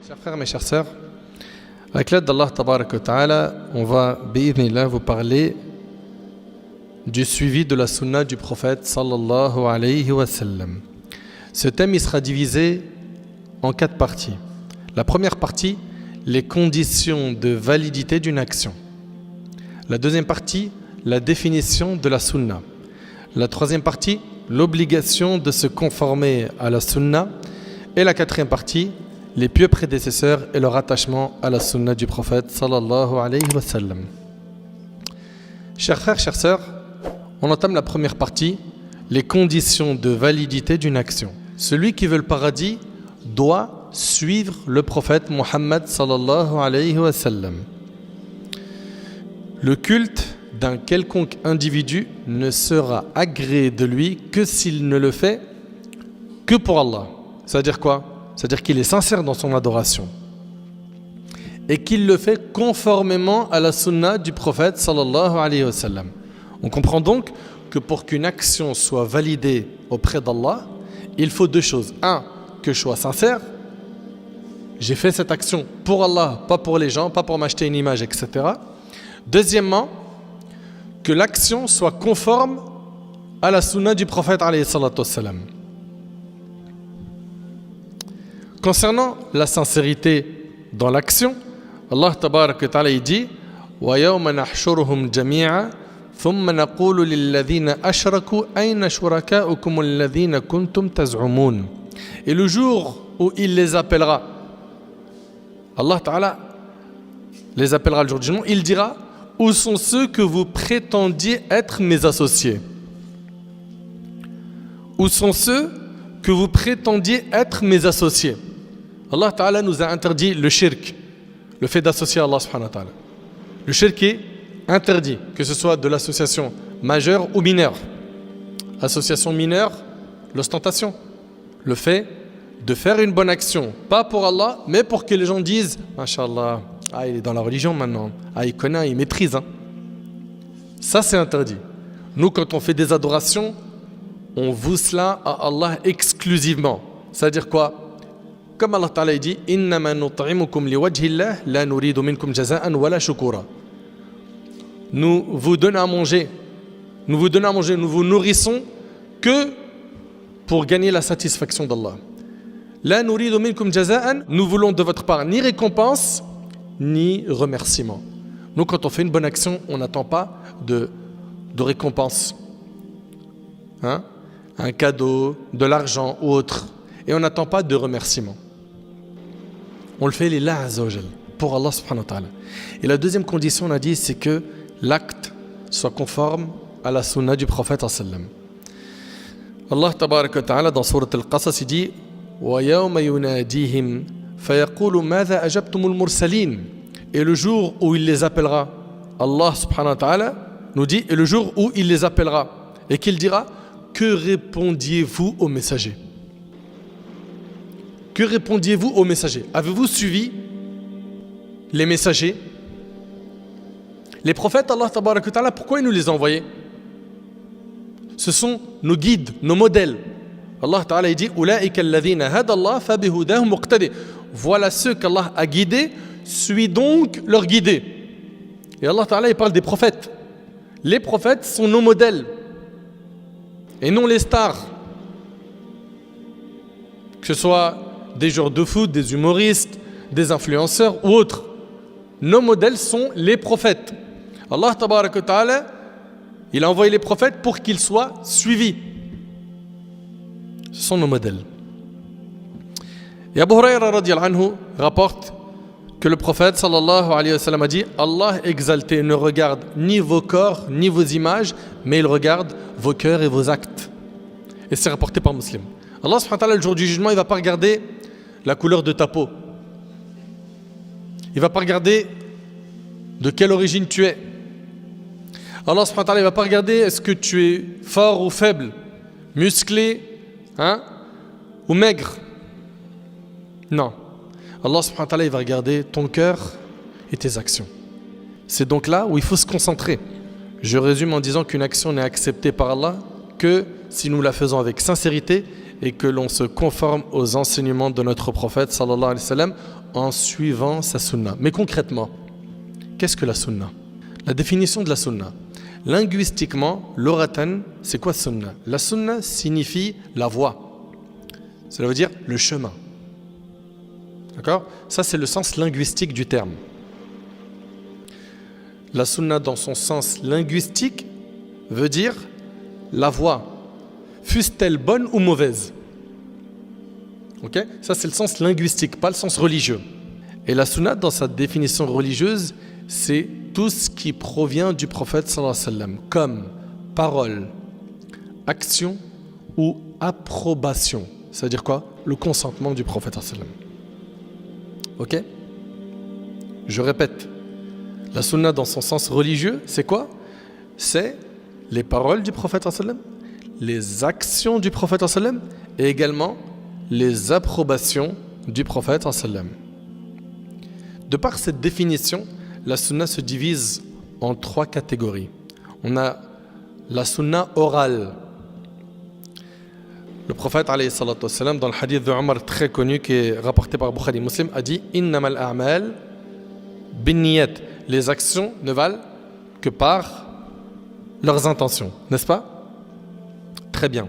Chers frères, mes chères sœurs, avec l'aide d'Allah Tabarak wa Ta'ala, on va, bi'idhnillah, vous parler du suivi de la sunna du prophète sallallahu alayhi wa sallam. Ce thème il sera divisé en 4 parties. La première partie, les conditions de validité d'une action. La deuxième partie, la définition de la sunna. La troisième partie, l'obligation de se conformer à la sunna. Et la quatrième partie, les pieux prédécesseurs et leur attachement à la sunna du prophète sallallahu alayhi wa sallam. Chers frères, chères sœurs, on entame la première partie, les conditions de validité d'une action. Celui qui veut le paradis doit suivre le prophète Muhammad sallallahu alayhi wa sallam. Le culte d'un quelconque individu ne sera agréé de lui que s'il ne le fait que pour Allah. C'est-à-dire quoi ? C'est-à-dire qu'il est sincère dans son adoration et qu'il le fait conformément à la sunna du prophète sallallahu alayhi wa sallam. On comprend donc que pour qu'une action soit validée auprès d'Allah, il faut 2 choses. 1, que je sois sincère. J'ai fait cette action pour Allah, pas pour les gens, pas pour m'acheter une image, etc. Deuxièmement, que l'action soit conforme à la sunna du prophète alayhi salatu wa sallam. Concernant la sincérité dans l'action, Allah tabarak wa ta'ala dit wa yawma nahshuruhum jami'a thumma naqulu lilladhina ashraku ayna shurakaukum alladhina kuntum taz'umun. Et le jour où il les appellera, Allah ta'ala les appellera le jour du jugement, il dira où sont ceux que vous prétendiez être mes associés? Où sont ceux que vous prétendiez être mes associés? Allah Ta'ala nous a interdit le shirk, le fait d'associer Allah subhanahu wa ta'ala. Le shirk est interdit, que ce soit de l'association majeure ou mineure. Association mineure, l'ostentation, le fait de faire une bonne action, pas pour Allah, mais pour que les gens disent « Masha'Allah, il est dans la religion maintenant, il connaît, il maîtrise. » Ça c'est interdit. Nous quand on fait des adorations, on voue cela à Allah exclusivement. C'est-à-dire quoi? Comme Allah Ta'ala dit « Innama nut'imukum liwajhillah la nuridu minkum jaza'an wala shukura » Nous vous donnons à manger, nous vous nourrissons que pour gagner la satisfaction d'Allah. La nuridu minkum jaza'an, nous voulons de votre part ni récompense, ni remerciement. Nous quand on fait une bonne action, on n'attend pas de récompense. Un cadeau, de l'argent ou autre. Et on n'attend pas de remerciement. On le fait lillah azza wa jal, pour Allah subhanahu wa ta'ala. Et la deuxième condition, on a dit, c'est que l'acte soit conforme à la sunna du prophète sallam. Allah tabarak wa ta'ala dans sourate al-Qasas il dit wa yawma yunadihim fayaqulu madha ajabtumul mursalin. Et le jour où il les appellera, Allah subhanahu wa ta'ala nous dit, et le jour où il les appellera et qu'il dira que répondiez-vous aux messagers? Que répondiez-vous aux messagers? Avez-vous suivi les messagers? Les prophètes, Allah tabarak wa ta'ala, pourquoi il nous les a envoyés? Ce sont nos guides, nos modèles. Allah ta'ala dit Ulaika alladhina hada Allah fabihudahum muqtadi. Voilà ceux qu'Allah a guidés, suis donc leur guidés. Et Allah ta'ala il parle des prophètes. Les prophètes sont nos modèles et non les stars. Que ce soit des joueurs de foot, des humoristes, des influenceurs ou autres. Nos modèles sont les prophètes. Allah tabarak wa ta'ala, il a envoyé les prophètes pour qu'ils soient suivis. Ce sont nos modèles. Et Abu Hurayra radiyallahu anhu rapporte que le prophète sallallahu alayhi wa sallam a dit Allah exalté ne regarde ni vos corps ni vos images, mais il regarde vos cœurs et vos actes. Et c'est rapporté par Muslim. Allah subhanahu wa ta'ala, le jour du jugement, il ne va pas regarder la couleur de ta peau. Il ne va pas regarder de quelle origine tu es. Allah subhanahu wa ta'ala, il ne va pas regarder est-ce que tu es fort ou faible, musclé ou maigre. Non. Allah subhanahu wa ta'ala, il va regarder ton cœur et tes actions. C'est donc là où il faut se concentrer. Je résume en disant qu'une action n'est acceptée par Allah que si nous la faisons avec sincérité et que l'on se conforme aux enseignements de notre prophète sallallahu alayhi wa sallam en suivant sa sunna. Mais concrètement, qu'est-ce que la sunna? La définition de la sunna. Linguistiquement, l'oratan, c'est quoi sunna? La sunna signifie la voie. Cela veut dire le chemin. D'accord? Ça, c'est le sens linguistique du terme. La sunna, dans son sens linguistique, veut dire la voie, fût-elle bonne ou mauvaise. Ok? Ça, c'est le sens linguistique, pas le sens religieux. Et la sunna, dans sa définition religieuse, c'est tout ce qui provient du prophète sallallahu alayhi wa sallam, comme parole, action ou approbation. C'est-à-dire quoi? Le consentement du prophète sallallahu alayhi wa sallam. Ok? Je répète. La sunna, dans son sens religieux, c'est quoi? C'est les paroles du prophète sallallahu alayhi wa sallam, les actions du prophète sallallahu alayhi wa sallam, et également les approbations du prophète sallallahu alayhi wa sallam. De par cette définition, la sunna se divise en 3 catégories. On a la sunna orale. Le prophète alayhi salatu wassalam, dans le hadith de Omar très connu qui est rapporté par Bukhari Muslim, a dit innamal a'mal binniyat. Les actions ne valent que par leurs intentions, n'est-ce pas? Très bien.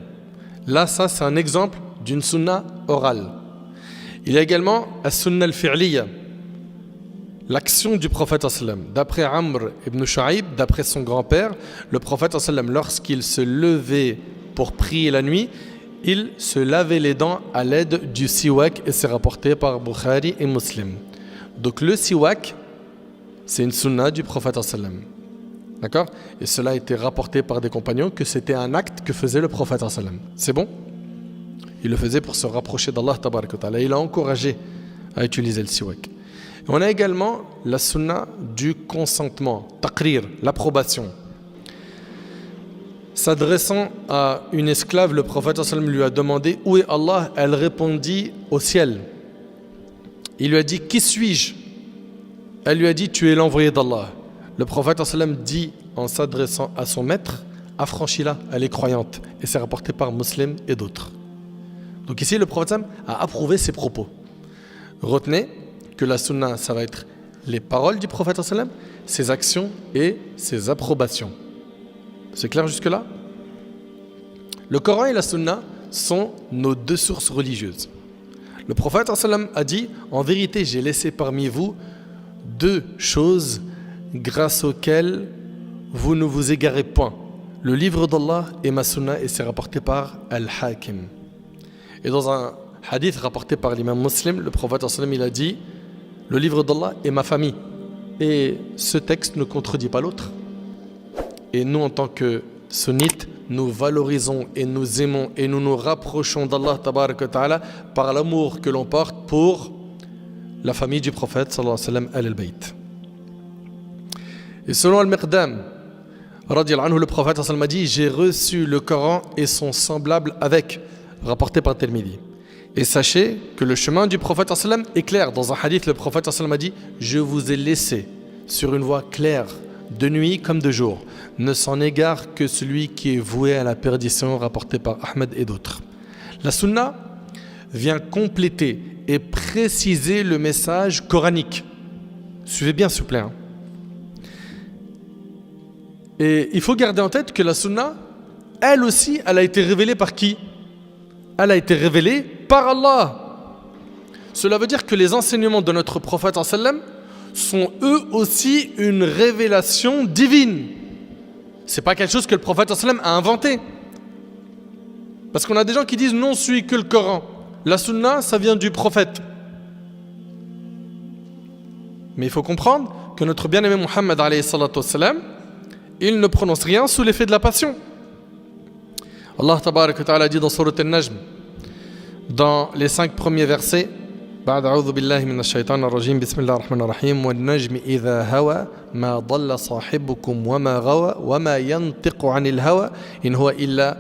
Là, ça, c'est un exemple d'une sunna orale. Il y a également la sunna al-fi'liya, l'action du prophète sallam. D'après Amr ibn Shu'aib, d'après son grand-père, le prophète sallam, lorsqu'il se levait pour prier la nuit, il se lavait les dents à l'aide du siwak, et c'est rapporté par Bukhari et Muslim. Donc le siwak, c'est une sunna du prophète sallam. D'accord? Et cela a été rapporté par des compagnons que c'était un acte que faisait le prophète sallam. C'est bon? Il le faisait pour se rapprocher d'Allah tabarak wa ta'ala. Il a encouragé à utiliser le siwak. On a également la sunna du consentement, taqrir, l'approbation. S'adressant à une esclave, le prophète sallam lui a demandé où est Allah. Elle répondit au ciel. Il lui a dit qui suis-je? Elle lui a dit tu es l'envoyé d'Allah. Le prophète sallam dit en s'adressant à son maître affranchis-la, elle est croyante. Et c'est rapporté par Muslim et d'autres. Donc ici le prophète sallam a approuvé ses propos. Retenez que la sunna, ça va être les paroles du prophète sallam, ses actions et ses approbations. C'est clair jusque-là? Le Coran et la sunna sont nos 2 sources religieuses. Le prophète sallam a dit en vérité j'ai laissé parmi vous 2 choses grâce auxquelles vous ne vous égarez point. Le livre d'Allah et ma sunna, et c'est rapporté par Al-Hakim. Et dans un hadith rapporté par l'imam Muslim, le prophète sallam il a dit le livre d'Allah et ma famille. Et ce texte ne contredit pas l'autre. Et nous en tant que sunnites, nous valorisons et nous aimons et nous nous rapprochons d'Allah tabarak wa ta'ala par l'amour que l'on porte pour la famille du prophète sallallahu alayhi wa sallam al-Bayt. Et selon Al-Miqdam radiyallahu anhu, le prophète sallallahu alayhi wa sallam a dit j'ai reçu le Coran et son semblable avec, rapporté par Tirmidhi. Et sachez que le chemin du prophète sallallahu alayhi wa sallam est clair. Dans un hadith, le prophète sallallahu alayhi wa sallam a dit je vous ai laissé sur une voie claire de nuit comme de jour. Ne s'en égare que celui qui est voué à la perdition, rapporté par Ahmed et d'autres. La sunna vient compléter et préciser le message coranique. Suivez bien s'il vous plaît. Et il faut garder en tête que la sunna, elle aussi, elle a été révélée par qui? Elle a été révélée par Allah. Cela veut dire que les enseignements de notre prophète sallam sont eux aussi une révélation divine. C'est pas quelque chose que le prophète sallam a inventé. Parce qu'on a des gens qui disent non, suis que le Coran. La sunna, ça vient du prophète. Mais il faut comprendre que notre bien-aimé Muhammad alayhi salatu wassalam, il ne prononce rien sous l'effet de la passion. Allah tabarak wa ta'ala dit dans Surat Al-Najm, dans les 5 premiers versets, بعد أعوذ بالله من الشيطان الرجيم بسم الله الرحمن الرحيم والنجم إذا هوى ما ضل صاحبكم وما غوى وما ينطق عن الهوى إن هو إلا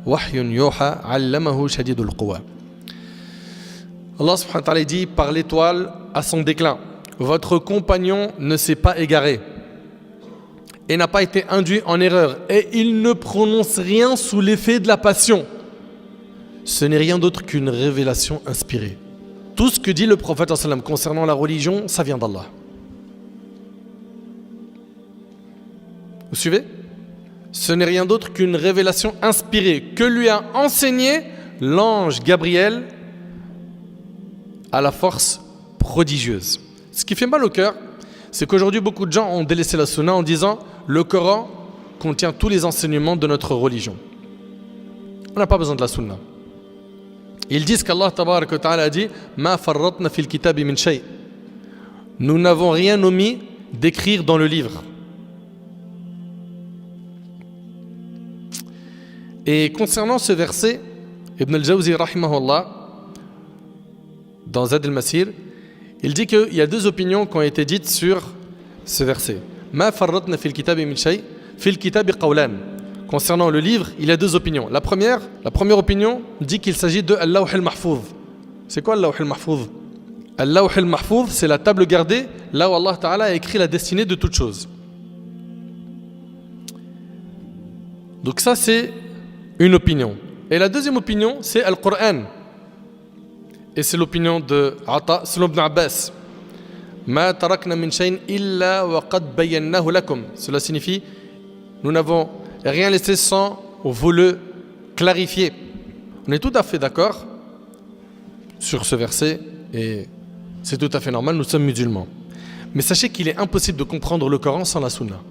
وحي يوحى علمه شديد القوى. Allah subhanahu wa ta'ala dit par l'étoile à son déclin, votre compagnon ne s'est pas égaré et n'a pas été induit en erreur et il ne prononce rien sous l'effet de la passion. Ce n'est rien d'autre qu'une révélation inspirée. Tout ce que dit le prophète sallam concernant la religion, ça vient d'Allah. Vous suivez? Ce n'est rien d'autre qu'une révélation inspirée que lui a enseigné l'ange Gabriel à la force prodigieuse. Ce qui fait mal au cœur, c'est qu'aujourd'hui beaucoup de gens ont délaissé la sunna en disant le Coran contient tous les enseignements de notre religion. On n'a pas besoin de la sunna. Ils disent qu'Allah tabarak wa ta'ala a dit Ma farratna fil kitabi min shay. Nous n'avons rien omis d'écrire dans le livre. Et concernant ce verset, Ibn al-Jawzi rahimahullah, dans Zad al-Masir, il dit qu'il y a deux opinions qui ont été dites sur ce verset. Ma farratna fil kitabi min shay, fil kitabi qawlan. Concernant le livre, il y a deux opinions. La première opinion dit qu'il s'agit de Al-Lawh al-Mahfouz. C'est quoi Al-Lawh al-Mahfouz? Al-Lawh al-Mahfouz, c'est la table gardée, là où Allah Ta'ala a écrit la destinée de toutes choses. Donc ça, c'est une opinion. Et la deuxième opinion, c'est Al-Qur'an. Et c'est l'opinion de Ata, selon Ibn Abbas. Ma tarakna min shay'in illa wa qad bayyannahu lakum. Cela signifie, nous n'avons rien laissé sans vous le clarifier. On est tout à fait d'accord sur ce verset et c'est tout à fait normal, nous sommes musulmans. Mais sachez qu'il est impossible de comprendre le Coran sans la Sunna.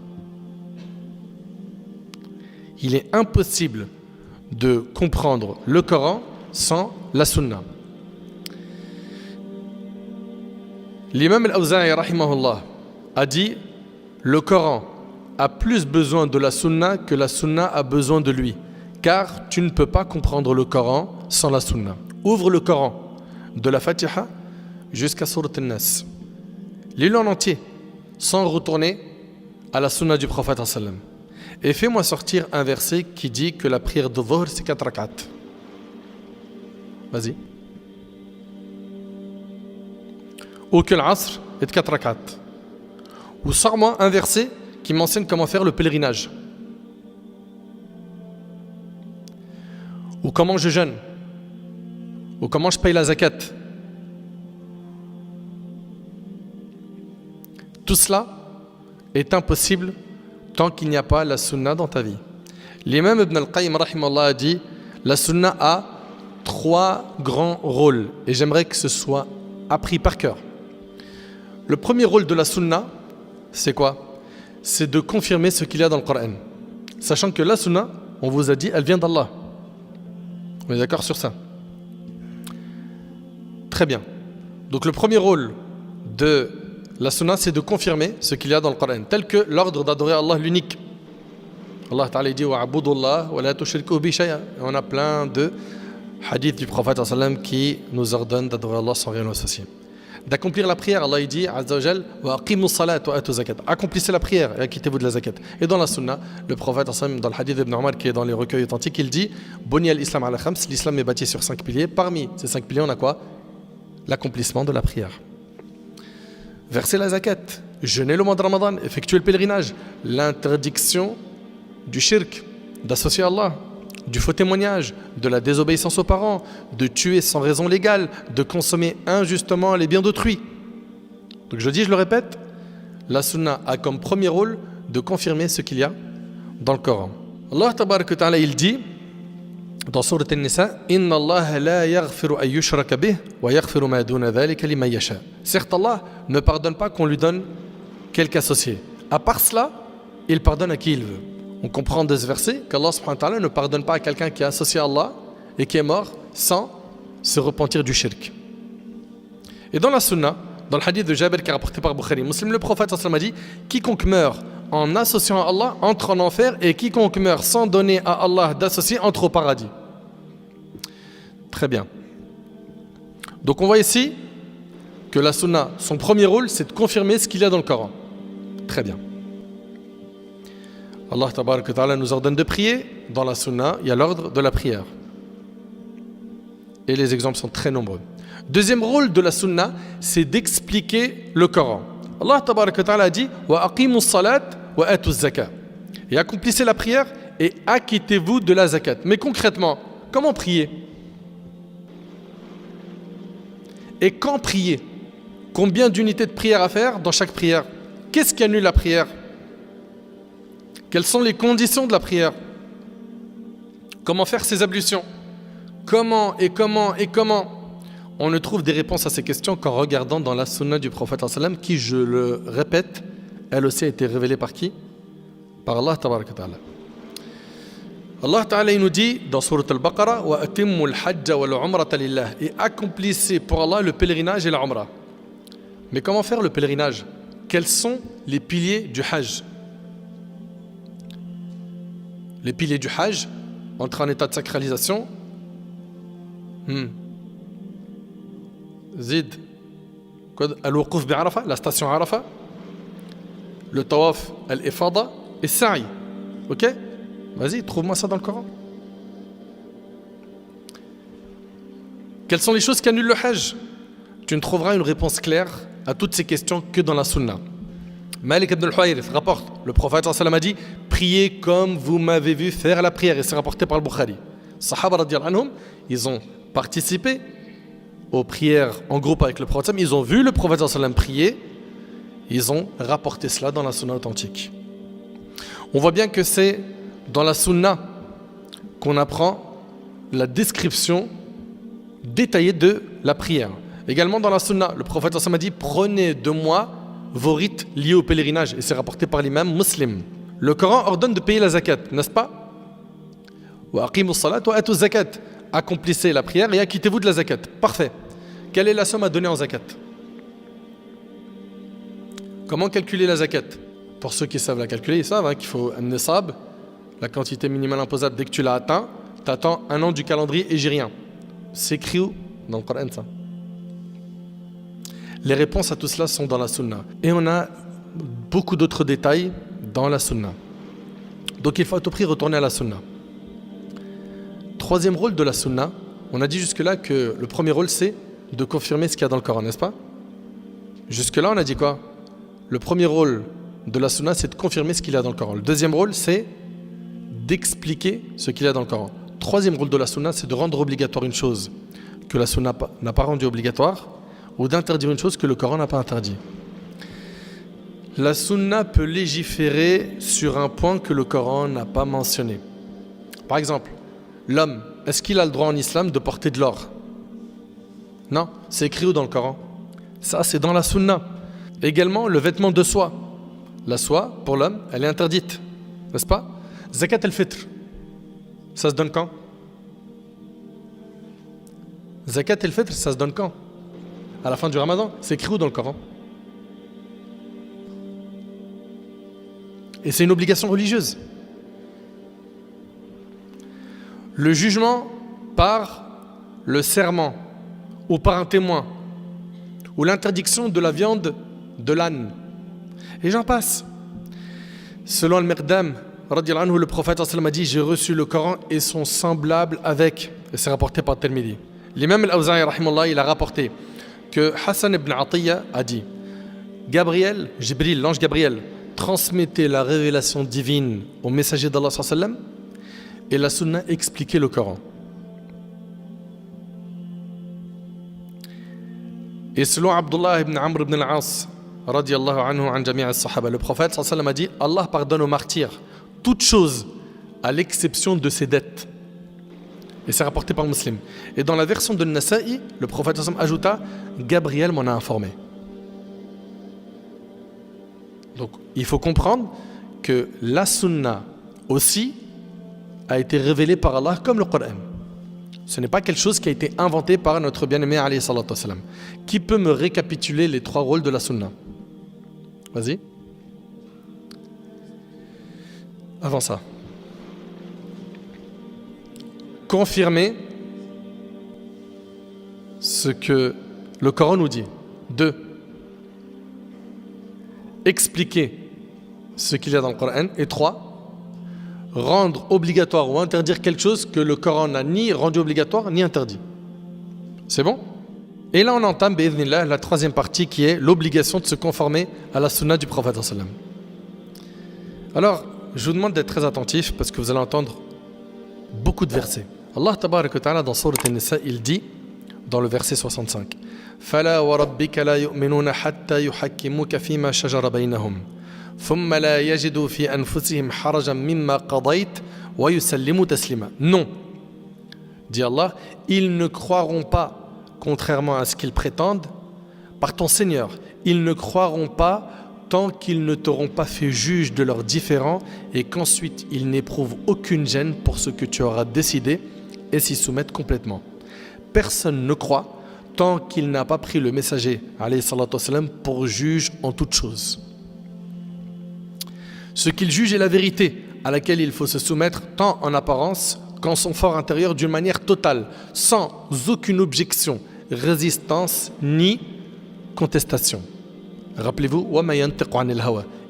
Il est impossible de comprendre le Coran sans la Sunna. L'imam al-Awza'i rahimahullah a dit le Coran a plus besoin de la Sunna que la Sunna a besoin de lui, car tu ne peux pas comprendre le Coran sans la Sunna. Ouvre le Coran de la Fatiha jusqu'à Surat al-Nas. Lis-le en entier sans retourner à la Sunna du prophète sallam. Et fais-moi sortir un verset qui dit que la prière de Dhuhr c'est 4 rak'at. Vas-y. Ou que l'Asr est de 4 rak'at. Ou sors-moi un verset qui m'enseigne comment faire le pèlerinage. Ou comment je jeûne. Ou comment je paye la zakat. Tout cela est impossible tant qu'il n'y a pas la sunna dans ta vie. L'imam Ibn al-Qayyim rahimahullah a dit la sunna a 3 grands rôles et j'aimerais que ce soit appris par cœur. Le premier rôle de la sunna, c'est quoi? C'est de confirmer ce qu'il y a dans le Coran. Sachant que la sunna, on vous a dit, elle vient d'Allah. On est d'accord sur ça? Très bien. Donc le premier rôle de la sunna, c'est de confirmer ce qu'il y a dans le Coran, tel que l'ordre d'adorer Allah l'unique. Allah Ta'ala dit wa'budullah wa la tushriku bi shay'a. On a plein de hadiths du prophète sallam qui nous ordonnent d'adorer Allah sans rien associer. D'accomplir la prière, Allah dit Azza wa Jal wa aqimus salat wa atu zakat. Accomplissez la prière et acquittez-vous de la zakat. Et dans la sunna, le prophète sallam, dans le hadith d'Ibn Omar qui est dans les recueils authentiques, il dit Buni al-Islam ala khams, l'islam est bâti sur 5 piliers. Parmi ces 5 piliers, on a quoi? L'accomplissement de la prière. Verser la zakat, jeûner le mois de Ramadan, effectuer le pèlerinage, l'interdiction du shirk, d'associer Allah, du faux témoignage, de la désobéissance aux parents, de tuer sans raison légale, de consommer injustement les biens d'autrui. Donc je dis, je le répète, la sunna a comme premier rôle de confirmer ce qu'il y a dans le Coran. Allah tabarak wa ta'ala, il dit dans Surat An-Nisa Inna Allah la yaghfiru an yushraka bih wa yaghfiru ma duna dhalika liman yasha. Certes, Allah ne pardonne pas qu'on lui donne quelque associé. À part cela, il pardonne à qui il veut. On comprend de ce verset qu'Allah subhanahu wa ta'ala ne pardonne pas à quelqu'un qui est associé à Allah et qui est mort sans se repentir du shirk. Et dans la sunna, dans le hadith de Jabir qui est rapporté par Bukhari Muslim, le prophète sallallahu alayhi wa sallam a dit quiconque meurt en associant à Allah entre en enfer et quiconque meurt sans donner à Allah d'associé entre au paradis. Très bien. Donc on voit ici que la sunna, son premier rôle, c'est de confirmer ce qu'il y a dans le Coran. Très bien. Allah tabaraka wa ta'ala nous ordonne de prier. Dans la sunna, il y a l'ordre de la prière. Et les exemples sont très nombreux. Deuxième rôle de la sunna, c'est d'expliquer le Coran. Allah tabaraka wa ta'ala a dit « Wa aqimus salat wa atu zakat » et accomplissez la prière et acquittez-vous de la zakat. Mais concrètement, comment prier? et quand prier. Combien d'unités de prière à faire dans chaque prière? Qu'est-ce qui annule la prière? Quelles sont les conditions de la prière? Comment faire ses ablutions? Comment? On ne trouve des réponses à ces questions qu'en regardant dans la sunna du prophète sallam, qui, je le répète, elle aussi a été révélée par qui? Par Allah tabaraka wa ta'ala. Allah Ta'ala il nous dit dans Sourate Al-Baqarah wa atimmu al-hajja wal umrata lillah, et accomplissez pour Allah le pèlerinage et la umrah. Mais comment faire le pèlerinage? Quels sont les piliers du hajj? Les piliers du hajj, entrer en état de sacralisation. Zid. Al-Wuquf bi-Arafa, la station Arafa. Le tawaf, al-Ifada et sa'i. Ok? Vas-y, trouve-moi ça dans le Coran. Quelles sont les choses qui annulent le hajj? Tu ne trouveras une réponse claire à toutes ces questions que dans la sunna. Malik ibn al-Huwayrith rapporte, le prophète sallallahu alayhi wa sallam a dit: priez comme vous m'avez vu faire la prière, et c'est rapporté par le Bukhari. Sahaba radiyallahu anhum, ils ont participé aux prières en groupe avec le prophète, ils ont vu le prophète sallallahu alayhi wa sallam prier, ils ont rapporté cela dans la sunna authentique. On voit bien que c'est dans la sunna qu'on apprend la description détaillée de la prière. Également dans la sunna, le prophète sallallahu alayhi wa sallam a dit: prenez de moi vos rites liés au pèlerinage, et c'est rapporté par l'imam Muslim. Le Coran ordonne de payer la zakat, n'est-ce pas? Wa aqimus salat wa atuz zakat. Accomplissez la prière et acquittez-vous de la zakat. Parfait. Quelle est la somme à donner en zakat? Comment calculer la zakat? Pour ceux qui savent la calculer, ils savent qu'il faut un nisab, la quantité minimale imposable. Dès que tu l'as atteint, tu attends un an du calendrier hégirien. C'est écrit où dans le Coran, ça? Les réponses à tout cela sont dans la sunna. Et on a beaucoup d'autres détails dans la sunna. Donc il faut à tout prix retourner à la sunna. Troisième rôle de la sunna, on a dit jusque-là que le premier rôle c'est de confirmer ce qu'il y a dans le Coran, n'est-ce pas? Jusque-là on a dit quoi? Le premier rôle de la sunna c'est de confirmer ce qu'il y a dans le Coran. Le deuxième rôle c'est d'expliquer ce qu'il y a dans le Coran. Troisième rôle de la sunna c'est de rendre obligatoire une chose que la sunna n'a pas rendue obligatoire, ou d'interdire une chose que le Coran n'a pas interdit. La sunna peut légiférer sur un point que le Coran n'a pas mentionné. Par exemple, l'homme, est-ce qu'il a le droit en islam de porter de l'or? Non, c'est écrit où dans le Coran? Ça, c'est dans la sunna. Également, le vêtement de soie. La soie, pour l'homme, elle est interdite, n'est-ce pas? Zakat al-Fitr, ça se donne quand? Zakat al-Fitr, ça se donne quand? À la fin du Ramadan, c'est écrit où dans le Coran? Et c'est une obligation religieuse. Le jugement par le serment ou par un témoin, ou l'interdiction de la viande de l'âne, et j'en passe. Selon Al-Miqdam, le prophète a dit: j'ai reçu le Coran et son semblable avec, et c'est rapporté par Tirmidhi. L'imam Al-Awza'i rahimahullah, il a rapporté que Hassan ibn Atiyya a dit: Gabriel, Jibril, l'ange Gabriel, transmettait la révélation divine au messager d'Allah sallallahu alayhi wa sallam, et la sunna expliquait le Coran. Et selon Abdullah ibn Amr ibn al-As radiyallahu anhu an jami' as-sahaba, le prophète sallallahu alayhi wa sallam a dit: Allah pardonne aux martyrs toutes choses à l'exception de ses dettes. Et c'est rapporté par Muslim. Et dans la version de Nasa'i, le prophète sallam ajouta: Gabriel m'en a informé. Donc il faut comprendre que la sunna aussi a été révélée par Allah comme le Coran. Ce n'est pas quelque chose qui a été inventé par notre bien-aimé alayhi salatu wassalam. Qui peut me récapituler les trois rôles de la sunna? Vas-y. Avant ça, confirmer ce que le Coran nous dit. 2. Expliquer ce qu'il y a dans le Coran. Et 3. Rendre obligatoire ou interdire quelque chose que le Coran n'a ni rendu obligatoire ni interdit. C'est bon? Et là on entame bi'idhnillah la troisième partie qui est l'obligation de se conformer à la sunna du prophète sallam. Alors je vous demande d'être très attentif parce que vous allez entendre beaucoup de versets. Allah tabarak wa ta'ala dans Sourate An-Nisa, il dit dans le verset 65: فلا وربك لا يؤمنون حتى يحكموك فيما شجر بينهم ثم لا يجدوا في أنفسهم حرجا مما قضيت ويسلموا تسليما. Non, dit Allah, ils ne croiront pas, contrairement à ce qu'ils prétendent, par ton Seigneur, ils ne croiront pas tant qu'ils ne t'auront pas fait juge de leurs différends et qu'ensuite ils n'éprouvent aucune gêne pour ce que tu auras décidé et s'y soumettent complètement. Personne ne croit tant qu'il n'a pas pris le messager alayhi salatu wassalam, pour juge en toute chose. Ce qu'il juge est la vérité à laquelle il faut se soumettre tant en apparence qu'en son fort intérieur d'une manière totale, sans aucune objection, résistance ni contestation. Rappelez-vous,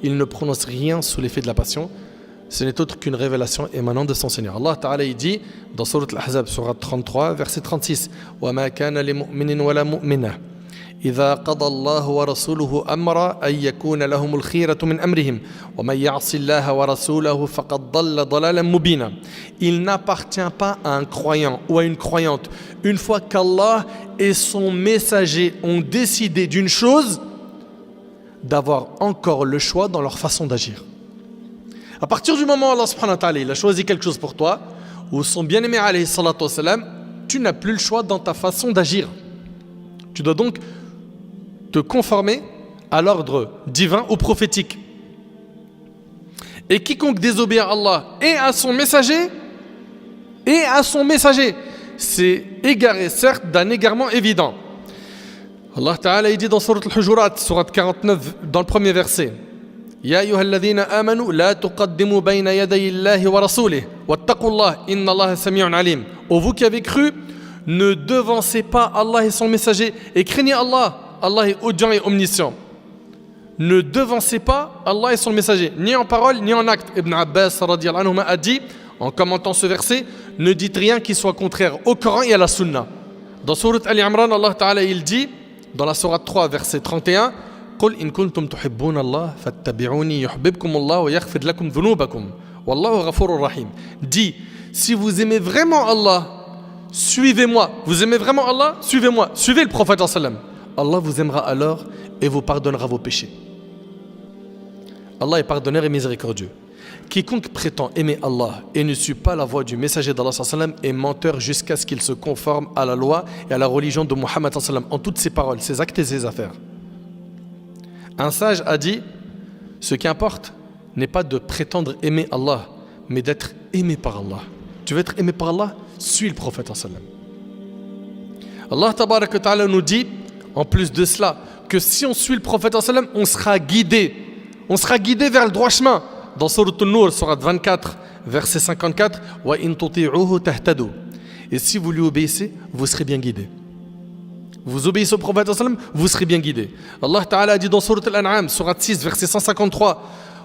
il ne prononce rien sous l'effet de la passion. Ce n'est autre qu'une révélation émanant de son Seigneur. Allah Ta'ala il dit dans Surat Al-Ahzab, Surat 33, verset 36, وَمَا كَانَ لِمُؤْمِنٍ وَلَا مُؤْمِنَةٍ إِذَا قَضَى اللَّهُ وَرَسُولُهُ أَمْرًا أَن يَكُونَ لَهُمُ الْخِيرَةُ مِنْ أَمْرِهِمْ وَمَن يَعْصِ اللَّهَ وَرَسُولَهُ فَقَدْ ضَلَّ ضَلَالًا مُبِينًا. Il n'appartient pas à un croyant ou à une croyante, une fois qu'Allah et son messager ont décidé d'une chose, d'avoir encore le choix dans leur façon d'agir. À partir du moment où Allah subhanahu wa ta'ala il a choisi quelque chose pour toi, ou son bien-aimé alayhi salatu wassalam, tu n'as plus le choix dans ta façon d'agir. Tu dois donc te conformer à l'ordre divin ou prophétique. Et quiconque désobéit à Allah et à son messager, c'est égaré certes d'un égarement évident. Allah Ta'ala il dit dans Surat Al-Hujurat, Surat 49, dans le premier verset, يا أيها الذين آمنوا لا تقدموا بين يدي الله ورسوله واتقوا الله إن الله سميع عليم. Ô vous qui avez cru, ne devancez pas Allah et son messager et craignez Allah. Allah est audient et omniscient. Ne devancez pas Allah et son messager, ni en parole ni en acte. Ibn Abbas radiyallahu anhu a dit, en commentant ce verset, ne dites rien qui soit contraire au Coran et à la Sunna. Dans Surat Al-Imran, Allah Ta'ala il dit, dans la Sourate 3, verset 31, قل إن كنتم تحبون الله فاتبعوني يحببكم الله ويغفر لكم ذنوبكم والله غفور رحيم. Dis, si vous aimez vraiment Allah, suivez-moi. Vous aimez vraiment Allah, suivez-moi. Suivez le prophète sallam. Allah vous aimera alors et vous pardonnera vos péchés. Allah est pardonneur et miséricordieux. Quiconque prétend aimer Allah et ne suit pas la voie du messager d'Allah sallam est menteur jusqu'à ce qu'il se conforme à la loi et à la religion de Muhammad sallam en toutes ses paroles, ses actes et ses affaires. Un sage a dit, ce qui importe n'est pas de prétendre aimer Allah, mais d'être aimé par Allah. Tu veux être aimé par Allah? Suis le prophète sallam. Allah tabarak wa ta'ala nous dit, en plus de cela, que si on suit le prophète sallam, on sera guidé. On sera guidé vers le droit chemin. Dans Surat An-Nur, Surat 24, verset 54, wa in tuti'uhu tahtadu. Et si vous lui obéissez, vous serez bien guidé. Vous obéissez au prophète sallam, vous serez bien guidé. Allah Ta'ala a dit dans Surat Al-An'am, Surat 6, verset 153,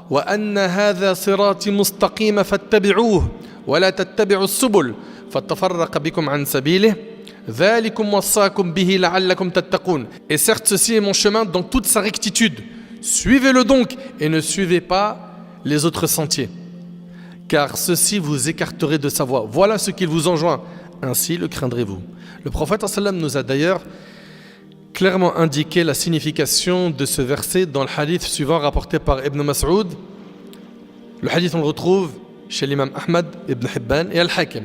wa anna hadha sirati mustaqima fattabi'uhu wa la tattabi'u as-subul fatafarraqa bikum an sabilihi dhalikum wassakum bihi la'allakum tattaqun. Et certes ceci est mon chemin dans toute sa rectitude. Suivez-le donc et ne suivez pas les autres sentiers, car ceci vous écarterait de sa voie. Voilà ce qu'il vous enjoint, ainsi le craindrez-vous. Le prophète sallam nous a d'ailleurs clairement indiqué la signification de ce verset dans le hadith suivant rapporté par Ibn Mas'ud. Le hadith on le retrouve chez l'imam Ahmad, Ibn Hibban et Al-Hakim.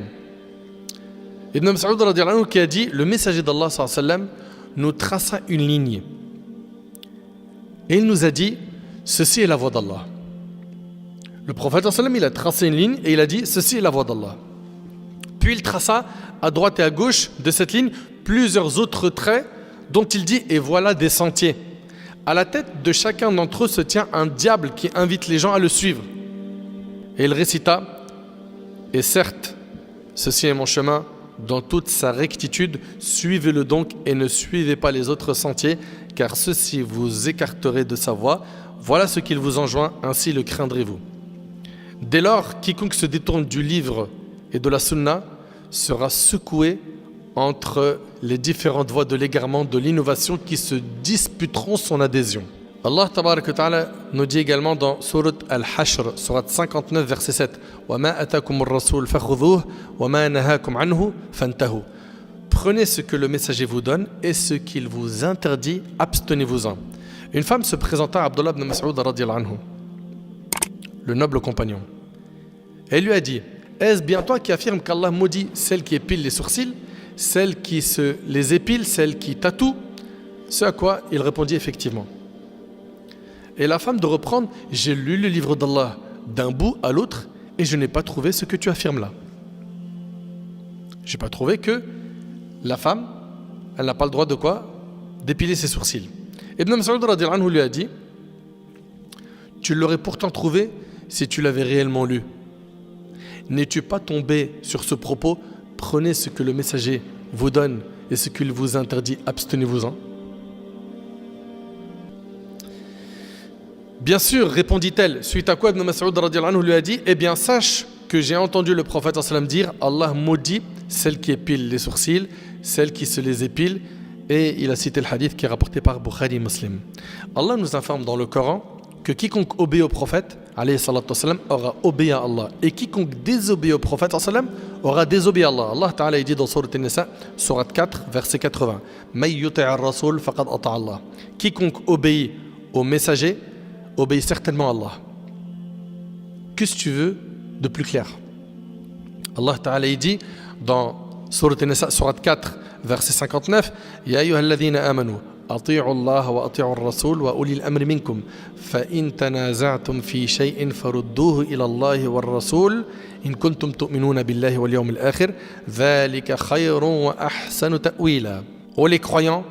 Ibn Mas'ud radiyallahu anhu qui a dit, le messager d'Allah sallam nous traça une ligne et il nous a dit, ceci est la voie d'Allah. Le prophète sallam il a tracé une ligne et il a dit, ceci est la voie d'Allah. Puis il traça à droite et à gauche de cette ligne plusieurs autres traits dont il dit, et voilà des sentiers. À la tête de chacun d'entre eux se tient un diable qui invite les gens à le suivre. Et il récita, et certes, ceci est mon chemin dans toute sa rectitude, suivez-le donc et ne suivez pas les autres sentiers, car ceci vous écarterait de sa voie. Voilà ce qu'il vous enjoint, ainsi le craindrez-vous. Dès lors, quiconque se détourne du livre et de la sunna sera secoué entre les différentes voies de l'égarement, de l'innovation qui se disputeront son adhésion. Allah tabarak wa ta'ala nous dit également dans Surat Al-Hashr, Surat 59, verset 7, وَمَا أَتَاكُمُ الرَّسُولُ فَخُذُوهُ وَمَا نَهَاكُمْ عَنْهُ فَانْتَهُوا. prenez ce que le messager vous donne et ce qu'il vous interdit, abstenez-vous-en. Une femme se présenta à Abdullah ibn Mas'ud radiyallahu anhu, le noble compagnon. Elle lui a dit: est-ce bien toi qui affirme qu'Allah maudit celle qui épile les sourcils, celle qui se les épile, celle qui tatoue? Ce à quoi il répondit effectivement. Et la femme de reprendre: j'ai lu le livre d'Allah d'un bout à l'autre et je n'ai pas trouvé ce que tu affirmes là. J'ai pas trouvé que la femme, elle n'a pas le droit de quoi? D'épiler ses sourcils. Ibn Mas'ud radiyallahu anhu lui a dit: tu l'aurais pourtant trouvé si tu l'avais réellement lu. N'es-tu pas tombé sur ce propos: prenez ce que le messager vous donne et ce qu'il vous interdit, abstenez-vous-en? Bien sûr, répondit-elle, suite à quoi Ibn Mas'ud radiyallahu anhu lui a dit: eh bien sache que j'ai entendu le prophète sallam dire: Allah maudit celle qui épile les sourcils, celle qui se les épile. Et il a cité le hadith qui est rapporté par Bukhari Muslim. Allah nous informe dans le Coran que quiconque obéit au prophète alayhi salatu wassalam, aura obéi à Allah, et quiconque désobéit au prophète sallam, aura désobéi à Allah. Allah Ta'ala dit dans Sourate An-Nisa, Sourate 4, verset 80: May yuti'ir rasoul faqad ata Allah. Quiconque obéit au messager obéit certainement à Allah. Qu'est-ce que tu veux de plus clair? Allah Ta'ala dit dans Sourate An-Nisa, Sourate 4, verset 59: Ya ayyuhalladhina amanu أطيعوا الله وأطيعوا الرسول وأولي الأمر منكم فإن تنازعتم في شيء فردوه إلى الله والرسول إن كنتم تؤمنون بالله واليوم الآخر ذلك خير وأحسن تأويلا. Oh les croyants,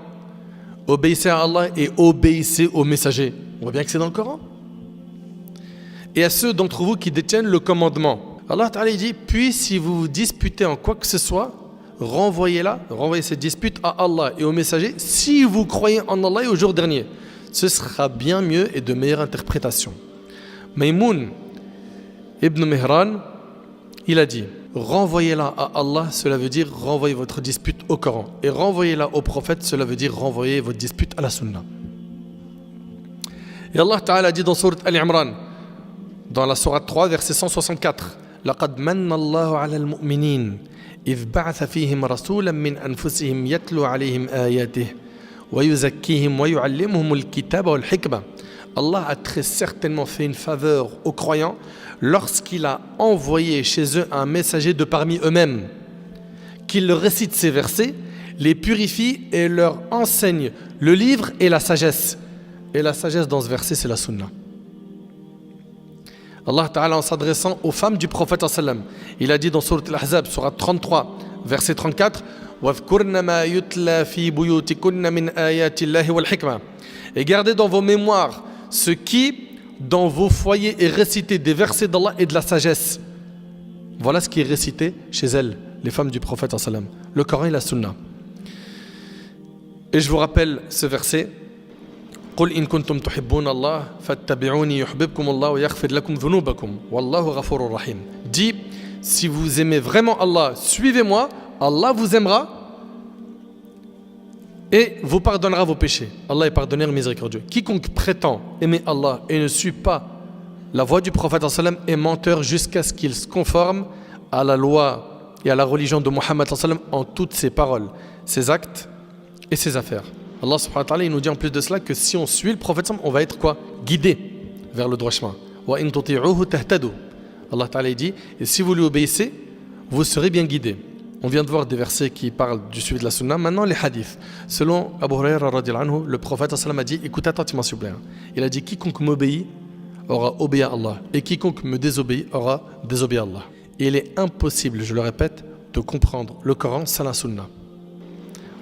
obéissez à Allah et obéissez aux messagers. On voit bien que c'est dans le Coran. Et à ceux d'entre vous qui détiennent le commandement. Allah Ta'ala dit: puis si vous vous disputez en quoi que ce soit, renvoyez cette dispute à Allah et aux messagers si vous croyez en Allah et au jour dernier. Ce sera bien mieux et de meilleure interprétation. Maïmoun ibn Mihran, il a dit: renvoyez-la à Allah, cela veut dire renvoyez votre dispute au Coran. Et renvoyez-la au prophète, cela veut dire renvoyez votre dispute à la Sunna. Et Allah Ta'ala dit dans Sourate Al-Imran, dans la Sourate 3, verset 164: لَقَدْ مَنَّ اللَّهُ عَلَى الْمُؤْمِنِينَ إذ بعث فيهم رسولا من أنفسهم يتلو عليهم آياته ويزكيهم ويعلمهم الكتاب والحكمة. Allah a très certainement fait une faveur aux croyants lorsqu'il a envoyé chez eux un messager de parmi eux-mêmes, qu'il leur récite ces versets, les purifie et leur enseigne le livre et la sagesse. Et la sagesse dans ce verset, c'est la sunna. Allah Ta'ala, en s'adressant aux femmes du prophète sallam, il a dit dans Sourate Al-Ahzab, Sourate 33, verset 34: وَاذْكُرْنَ مَا يُتْلَى فِي بُيُوتِكُنَّ مِنْ آيَاتِ اللَّهِ وَالْحِكْمَةِ. Et gardez dans vos mémoires ce qui, dans vos foyers, est récité des versets d'Allah et de la sagesse. Voilà ce qui est récité chez elles, les femmes du prophète sallam, le Coran et la Sunna. Et je vous rappelle ce verset: قل إن كنتم تحبون الله فاتبعوني يحببكم الله ويغفر لكم ذنوبكم والله غفور رحيم. Dis: si vous aimez vraiment Allah, suivez-moi, Allah vous aimera et vous pardonnera vos péchés. Allah est pardonneur et miséricordieux. Quiconque prétend aimer Allah et ne suit pas la voie du prophète sallam est menteur jusqu'à ce qu'il se conforme à la loi et à la religion de Muhammad sallam en toutes ses paroles, ses actes et ses affaires. Allah subhanahu wa ta'ala, il nous dit en plus de cela que si on suit le prophète, on va être quoi? Guidé vers le droit chemin. Wa in tuti'uhu tahtadu. Allah ta'ala dit: et si vous lui obéissez, vous serez bien guidé. On vient de voir des versets qui parlent du suivi de la sunna. Maintenant les hadiths. Selon Abu Hurayra radiyallahu anhu, le prophète sallam a dit: écoutez attentivement s'il vous plaît. Il a dit: quiconque m'obéit aura obéi à Allah, et quiconque me désobéit aura désobéi à Allah. Et il est impossible, je le répète, de comprendre le Coran sans la sunna.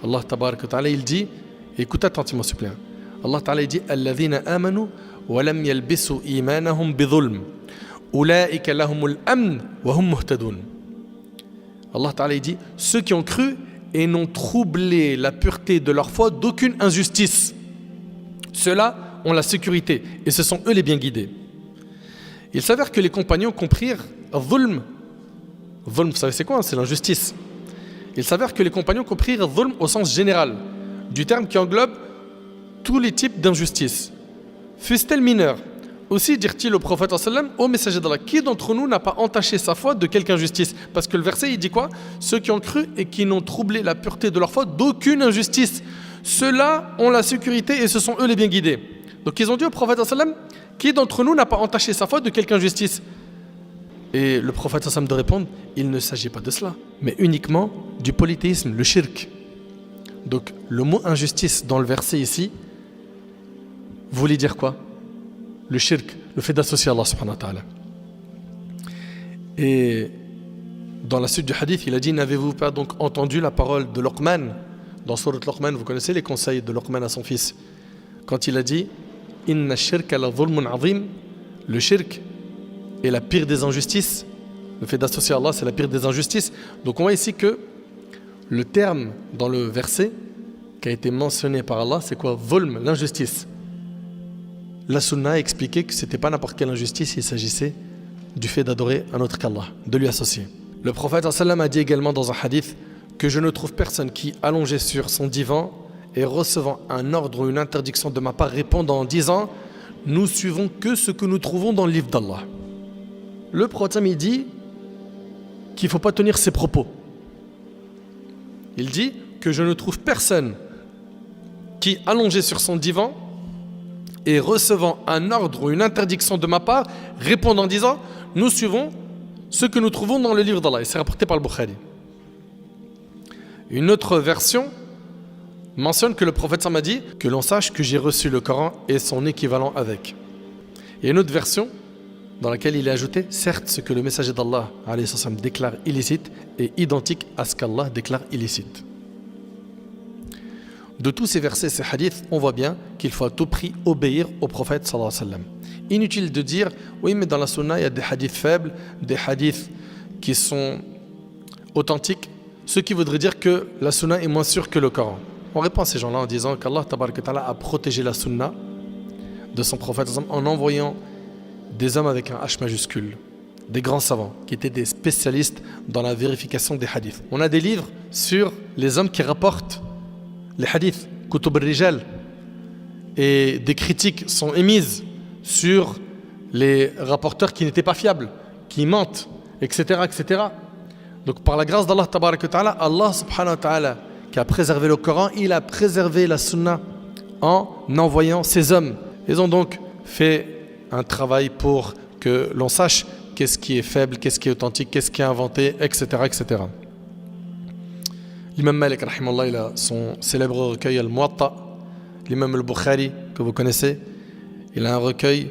Allah tabarak wa ta'ala, il dit, écoutez attentivement s'il vous plaît. Allah Ta'ala dit: Alladhina amanu wa lam yalbisu imanahum bidhulm ulaika lahumul amn wa hum muhtadun. Allah Ta'ala dit: ceux qui ont cru et n'ont troublé la pureté de leur foi d'aucune injustice, ceux-là ont la sécurité et ce sont eux les bien guidés. Il s'avère que les compagnons comprirent dhulm. Dhulm, vous savez c'est quoi? C'est l'injustice. Il s'avère que les compagnons comprirent dhulm au sens général du terme qui englobe tous les types d'injustices, fussent-elles mineures Aussi, dit-il au prophète sallam, ô messager d'Allah, qui d'entre nous n'a pas entaché sa foi de quelque injustice? Parce que le verset, il dit quoi? Ceux qui ont cru et qui n'ont troublé la pureté de leur foi d'aucune injustice. Ceux-là ont la sécurité et ce sont eux les bien guidés. Donc ils ont dit au prophète sallam, qui d'entre nous n'a pas entaché sa foi de quelque injustice? Et le prophète sallam de répondre, il ne s'agit pas de cela, mais uniquement du polythéisme, le shirk. Donc le mot injustice dans le verset ici voulait dire quoi? Le shirk, le fait d'associer Allah subhanahu wa ta'ala. Et dans la suite du hadith, il a dit, n'avez-vous pas donc entendu la parole de Luqman? Dans Surat Luqman, vous connaissez les conseils de Luqman à son fils. Quand il a dit, Inna shirka la dhulmun azim, le shirk est la pire des injustices. Le fait d'associer Allah, c'est la pire des injustices. Donc on voit ici que le terme dans le verset qui a été mentionné par Allah, c'est quoi? Dhulm, l'injustice. La sunna a expliqué que ce n'était pas n'importe quelle injustice, il s'agissait du fait d'adorer un autre qu'Allah, de lui associer. Le prophète sallam a dit également dans un hadith que je ne trouve personne qui, allongé sur son divan et recevant un ordre ou une interdiction de ma part, répondant en disant « Nous suivons que ce que nous trouvons dans le livre d'Allah ». Le prophète il dit qu'il ne faut pas tenir ses propos. Il dit que je ne trouve personne qui, allongé sur son divan et recevant un ordre ou une interdiction de ma part, répond en disant « Nous suivons ce que nous trouvons dans le livre d'Allah ». Et c'est rapporté par le Bukhari. Une autre version mentionne que le prophète m'a dit que l'on sache que j'ai reçu le Coran et son équivalent avec. Il y a une autre version dans laquelle il est ajouté « Certes, ce que le messager d'Allah déclare illicite est identique à ce qu'Allah déclare illicite ». De tous ces versets, ces hadiths, on voit bien qu'il faut à tout prix obéir au prophète sallallahu alayhi wa sallam. Inutile de dire, oui mais dans la sunna il y a des hadiths faibles, des hadiths qui sont authentiques, ce qui voudrait dire que la sunna est moins sûre que le Coran. On répond à ces gens-là en disant qu'Allah tabaraka ta'ala a protégé la sunna de son prophète en envoyant des hommes avec un H majuscule, des grands savants qui étaient des spécialistes dans la vérification des hadiths. On a des livres sur les hommes qui rapportent les hadiths, Kutub al-Rijal, et des critiques sont émises sur les rapporteurs qui n'étaient pas fiables, qui mentent, etc., etc. Donc par la grâce d'Allah tabaraka ta'ala, Allah subhanahu wa ta'ala qui a préservé le Coran, il a préservé la sunna en envoyant ces hommes. Ils ont donc fait un travail pour que l'on sache qu'est-ce qui est faible, qu'est-ce qui est authentique, qu'est-ce qui est inventé, etc., etc. L'imam Malik, rahimallah, il a son célèbre recueil Al-Muwatta. L'imam Al-Bukhari, que vous connaissez, il a un recueil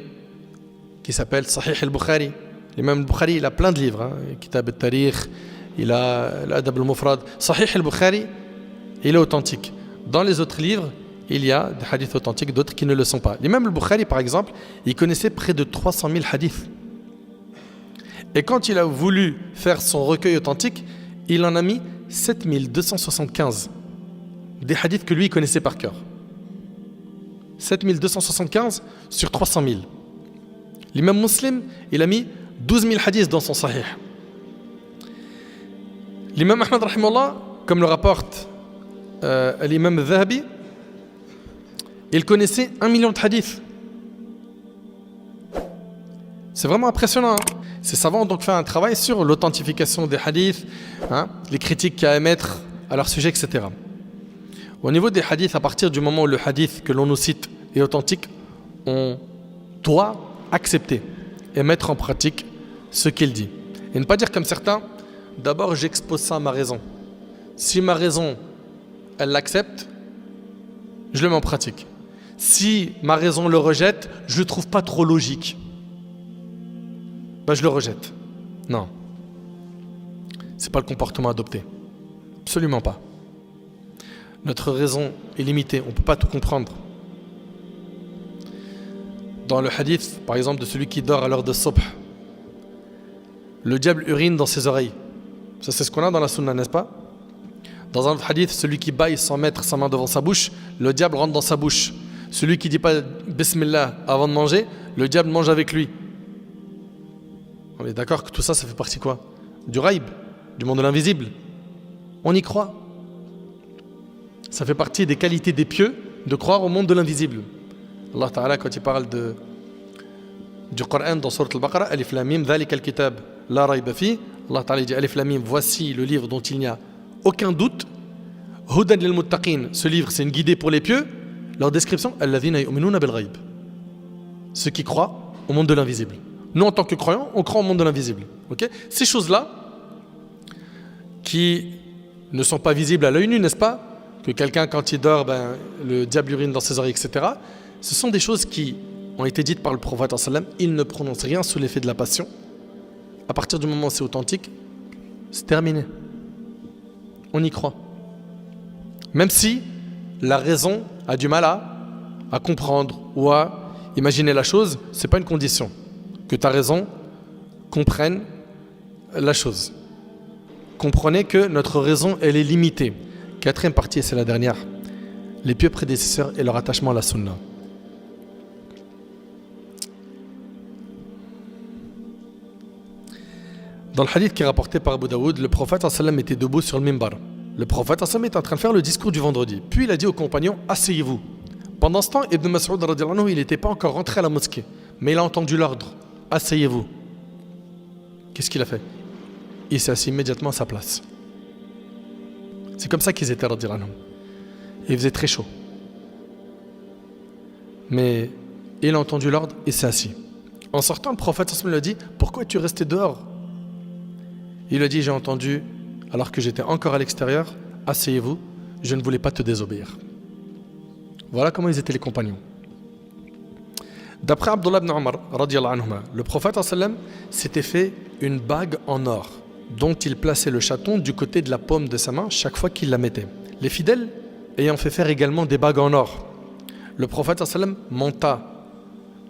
qui s'appelle Sahih Al-Bukhari. L'imam Al-Bukhari, il a plein de livres, Kitab al-Tarikh, il a l'Adab al-Mufrad. Sahih Al-Bukhari, il est authentique. Dans les autres livres, il y a des hadiths authentiques, d'autres qui ne le sont pas. L'imam Al-Bukhari, par exemple, il connaissait près de 300 000 hadiths. Et quand il a voulu faire son recueil authentique, il en a mis 7275. Des hadiths que lui connaissait par cœur. 7275 sur 300 000. L'imam Muslim, il a mis 12 000 hadiths dans son sahih. L'imam Ahmad, rahimahullah, comme le rapporte l'imam al-Dhahabi, il connaissait 1 million de hadiths. C'est vraiment impressionnant. Ces savants ont donc fait un travail sur l'authentification des hadiths, les critiques qu'il y a à émettre à leur sujet, etc. Au niveau des hadiths, à partir du moment où le hadith que l'on nous cite est authentique, on doit accepter et mettre en pratique ce qu'il dit. Et ne pas dire comme certains, d'abord j'expose ça à ma raison. Si ma raison, elle l'accepte, je le mets en pratique. Si ma raison le rejette, je ne le trouve pas trop logique. Je le rejette. Non. Ce n'est pas le comportement adopté. Absolument pas. Notre raison est limitée, on ne peut pas tout comprendre. Dans le hadith, par exemple, de celui qui dort à l'heure de subh, le diable urine dans ses oreilles. Ça, c'est ce qu'on a dans la sunna, n'est-ce pas? Dans un autre hadith, celui qui baille sans mettre sa main devant sa bouche, le diable rentre dans sa bouche. Celui qui ne dit pas Bismillah avant de manger, le diable mange avec lui. On est d'accord que tout ça, ça fait partie quoi? Du raïb, du monde de l'invisible. On y croit. Ça fait partie des qualités des pieux de croire au monde de l'invisible. Allah Ta'ala, quand il parle du Coran dans Sourate Al-Baqarah, Alif Lam Mim, Dhalika al-kitab la rayba fi. Allah Ta'ala dit Alif Lam Mim, voici le livre dont il n'y a aucun doute. Hudan lil muttaqin, ce livre c'est une guidée pour les pieux. Leur description, alladhina yu'minuna bil ghayb. Ceux qui croient au monde de l'invisible. Nous en tant que croyants, on croit au monde de l'invisible. Okay? Ces choses-là qui ne sont pas visibles à l'œil nu, n'est-ce pas? Que quelqu'un quand il dort, le diable urine dans ses oreilles, etc. Ce sont des choses qui ont été dites par le prophète sallam. Il ne prononce rien sous l'effet de la passion. À partir du moment où c'est authentique, c'est terminé. On y croit. Même si la raison a du mal à comprendre ou à imaginer la chose, ce n'est pas une condition. Que ta raison comprenne la chose. Comprenez que notre raison, elle est limitée. Quatrième partie, et c'est la dernière. Les pieux prédécesseurs et leur attachement à la sunna. Dans le hadith qui est rapporté par Abu Daoud, le prophète sallam était debout sur le mimbar. Le prophète sallam était en train de faire le discours du vendredi. Puis il a dit aux compagnons, asseyez-vous. Pendant ce temps, Ibn Mas'ud radhiyallahu anhu, il n'était pas encore rentré à la mosquée. Mais il a entendu l'ordre, asseyez-vous. Qu'est-ce qu'il a fait? Il s'est assis immédiatement à sa place. C'est comme ça qu'ils étaient radhiyallahu anhu. Il faisait très chaud. Mais il a entendu l'ordre et s'est assis. En sortant, le prophète sallam lui a dit, pourquoi es-tu resté dehors? Il lui a dit, j'ai entendu, alors que j'étais encore à l'extérieur, asseyez-vous, je ne voulais pas te désobéir. Voilà comment ils étaient les compagnons. D'après Abdullah ibn Omar, le prophète sallam s'était fait une bague en or, dont il plaçait le chaton du côté de la paume de sa main chaque fois qu'il la mettait. Les fidèles ayant fait faire également des bagues en or, le prophète sallam monta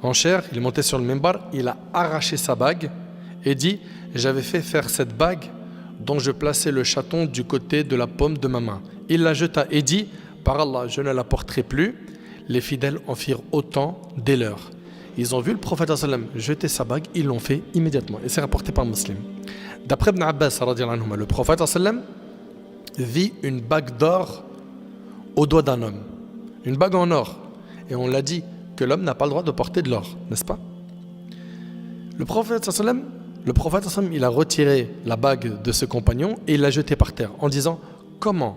en chair, il montait sur le mimbar, il a arraché sa bague et dit, j'avais fait faire cette bague dont je plaçais le chaton du côté de la paume de ma main. Il la jeta et dit, par Allah, je ne la porterai plus. Les fidèles en firent autant dès l'heure. Ils ont vu le prophète sallam jeter sa bague, ils l'ont fait immédiatement. Et c'est rapporté par Muslim. D'après Ibn Abbas, le prophète sallam vit une bague d'or au doigt d'un homme. Une bague en or. Et on l'a dit que l'homme n'a pas le droit de porter de l'or, n'est-ce pas? Le prophète sallam, il a retiré la bague de ce compagnon et il l'a jetée par terre en disant, comment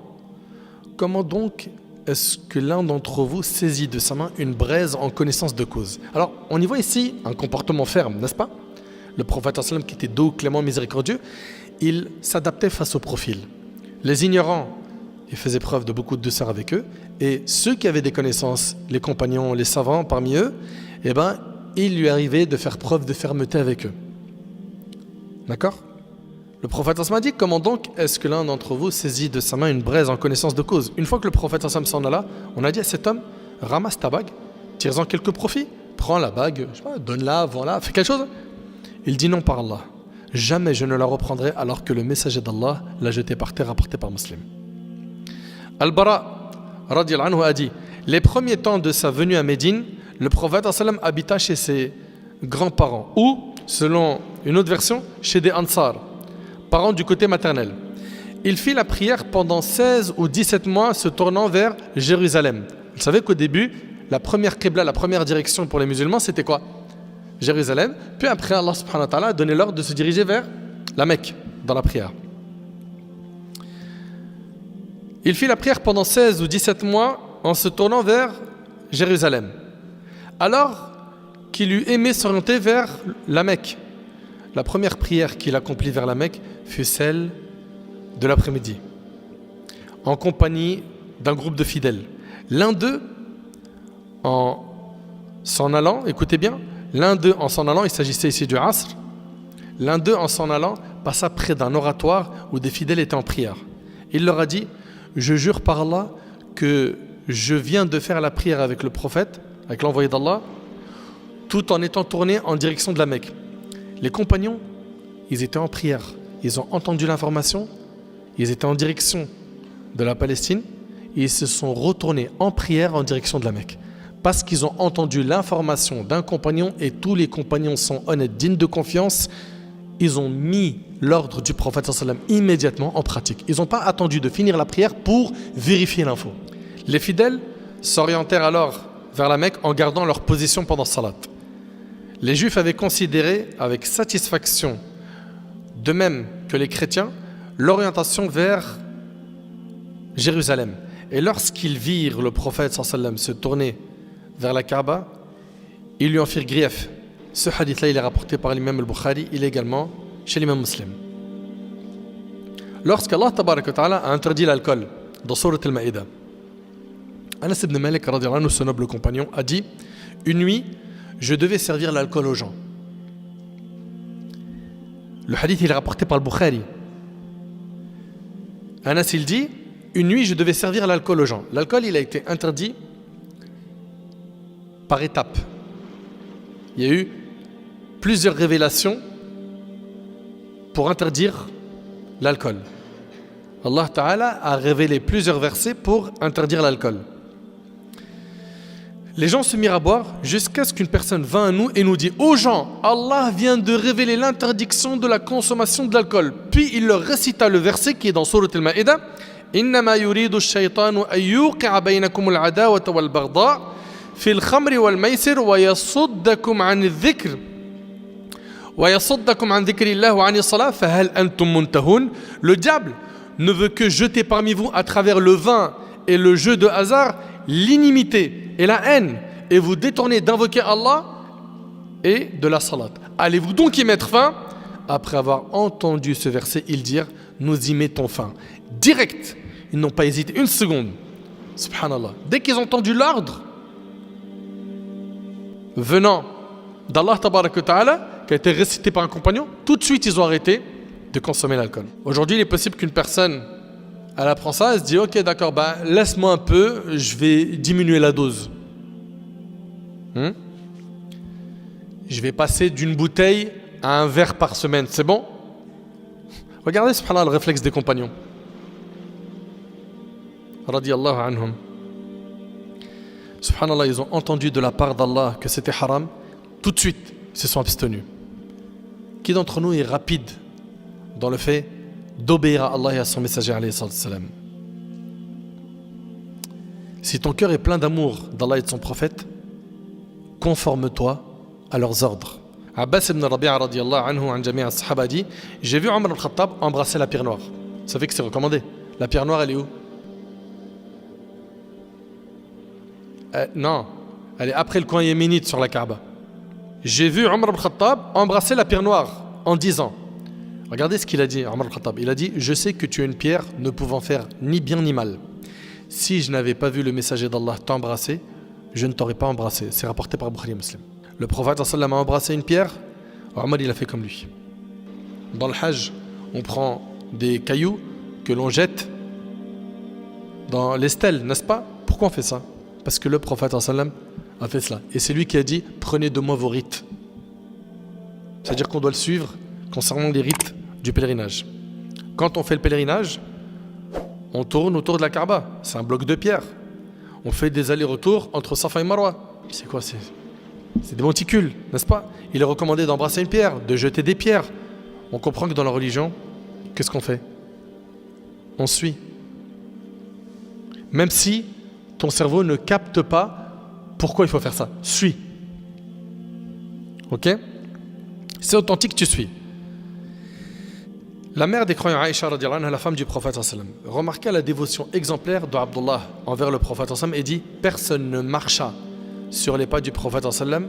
donc est-ce que l'un d'entre vous saisit de sa main une braise en connaissance de cause? Alors, on y voit ici un comportement ferme, n'est-ce pas? Le prophète sallam, qui était doux, clément, miséricordieux, il s'adaptait face au profil. Les ignorants, il faisait preuve de beaucoup de douceur avec eux, et ceux qui avaient des connaissances, les compagnons, les savants parmi eux, il lui arrivait de faire preuve de fermeté avec eux. D'accord? Le prophète a dit, comment donc est-ce que l'un d'entre vous saisit de sa main une braise en connaissance de cause? Une fois que le prophète s'en alla, on a dit à cet homme, ramasse ta bague, tire-en quelques profits, prends la bague, donne-la, vends-la, fais quelque chose. Il dit non par Allah, jamais je ne la reprendrai alors que le messager d'Allah l'a jetée par terre, rapporté par Muslim. Al-Bara radhiyallahu anhu a dit, les premiers temps de sa venue à Médine, le prophète habita chez ses grands-parents ou, selon une autre version, chez des Ansar, parents du côté maternel. Il fit la prière pendant 16 ou 17 mois se tournant vers Jérusalem. Vous savez qu'au début, la première qibla, la première direction pour les musulmans, c'était quoi? Jérusalem. Puis après, Allah subhanahu wa ta'ala a donné l'ordre de se diriger vers la Mecque dans la prière. Il fit la prière pendant 16 ou 17 mois en se tournant vers Jérusalem. Alors qu'il eut aimé s'orienter vers la Mecque, la première prière qu'il accomplit vers la Mecque fut celle de l'après-midi, en compagnie d'un groupe de fidèles. L'un d'eux, en s'en allant, écoutez bien, il s'agissait ici du Asr, l'un d'eux en s'en allant passa près d'un oratoire où des fidèles étaient en prière. Il leur a dit, je jure par Allah que je viens de faire la prière avec le prophète, avec l'envoyé d'Allah, tout en étant tourné en direction de la Mecque. Les compagnons, ils étaient en prière, ils ont entendu l'information, ils étaient en direction de la Palestine, et ils se sont retournés en prière en direction de la Mecque. Parce qu'ils ont entendu l'information d'un compagnon, et tous les compagnons sont honnêtes, dignes de confiance, ils ont mis l'ordre du prophète sallam immédiatement en pratique. Ils n'ont pas attendu de finir la prière pour vérifier l'info. Les fidèles s'orientèrent alors vers la Mecque en gardant leur position pendant salat. les Juifs avaient considéré avec satisfaction, de même que les chrétiens, l'orientation vers Jérusalem. Et lorsqu'ils virent le prophète sallam se tourner vers la Kaaba, ils lui en firent grief. Ce hadith-là, il est rapporté par l'imam al-Bukhari, il est également chez l'imam Muslim. Lorsqu'Allah tabaraka wa ta'ala a interdit l'alcool dans Surat al-Ma'idah, Anas ibn Malik, radiyallahu anhu, ce noble compagnon, a dit « Une nuit, je devais servir l'alcool aux gens. » Le hadith, il est rapporté par le Bukhari. Anas, il dit « Une nuit, je devais servir l'alcool aux gens. » L'alcool, il a été interdit par étapes. Il y a eu plusieurs révélations pour interdire l'alcool. Allah Ta'ala a révélé plusieurs versets pour interdire l'alcool. Les gens se mirent à boire jusqu'à ce qu'une personne vint à nous et nous dit « Aux gens, Allah vient de révéler l'interdiction de la consommation de l'alcool. » Puis il leur récita le verset qui est dans Surat al-Ma'idah « Innama yuridu ash-shaytanu an yuqi'a baynakum al-adawata wal-baghdha fi al-khamri wal-maysir wa yasuddakum 'an adh-dhikr wa yasuddakum 'an dhikrillah wa 'ani as-salah fa hal antum muntahun » Le diable ne veut que jeter parmi vous à travers le vin et le jeu de hasard l'inimité et la haine, et vous détournez d'invoquer Allah et de la salat. Allez-vous donc y mettre fin? Après avoir entendu ce verset, ils dirent « Nous y mettons fin ». Direct, ils n'ont pas hésité une seconde. Subhanallah. Dès qu'ils ont entendu l'ordre venant d'Allah tabaraka wa ta'ala, qui a été récité par un compagnon, tout de suite ils ont arrêté de consommer l'alcool. Aujourd'hui, il est possible qu'une personne, elle apprend ça, elle se dit « Ok, d'accord, laisse-moi un peu, je vais diminuer la dose. Je vais passer d'une bouteille à un verre par semaine, c'est bon ?» Regardez, subhanallah, le réflexe des compagnons. Radiyallahu anhum. Subhanallah, ils ont entendu de la part d'Allah que c'était haram, tout de suite, ils se sont abstenus. Qui d'entre nous est rapide dans le fait d'obéir à Allah et à son messager alayhi salam? Si ton cœur est plein d'amour d'Allah et de son prophète, conforme-toi à leurs ordres. Abbas ibn Rabi'a radiyallahu anhu an jami' as-sahaba dit « J'ai vu Omar al-Khattab embrasser la pierre noire. » Vous savez que c'est recommandé. La pierre noire, elle est où? Non, elle est après le coin yéménite sur la Kaaba. J'ai vu Omar al-Khattab embrasser la pierre noire en disant, regardez ce qu'il a dit, Omar al-Khattab. Il a dit « Je sais que tu es une pierre ne pouvant faire ni bien ni mal. Si je n'avais pas vu le messager d'Allah t'embrasser, je ne t'aurais pas embrassé. » C'est rapporté par Bukhari et Muslim. Le prophète sallam a embrassé une pierre, Omar il a fait comme lui. Dans le Hajj, on prend des cailloux que l'on jette dans les stèles, n'est-ce pas? Pourquoi on fait ça? Parce que le prophète sallam a fait cela. Et c'est lui qui a dit « Prenez de moi vos rites. » C'est-à-dire qu'on doit le suivre concernant les rites du pèlerinage. Quand on fait le pèlerinage, on tourne autour de la Kaaba. C'est un bloc de pierre. On fait des allers-retours entre Safa et Marwa. C'est quoi? C'est des monticules, n'est-ce pas? Il est recommandé d'embrasser une pierre, de jeter des pierres. On comprend que dans la religion, qu'est-ce qu'on fait? On suit. Même si ton cerveau ne capte pas pourquoi il faut faire ça. Suis. Ok? C'est authentique, tu suis. La mère des croyants, Aïcha radiyallahu anha, la femme du prophète sallam, remarqua la dévotion exemplaire d'Abdullah envers le prophète sallam et dit « Personne ne marcha sur les pas du prophète sallam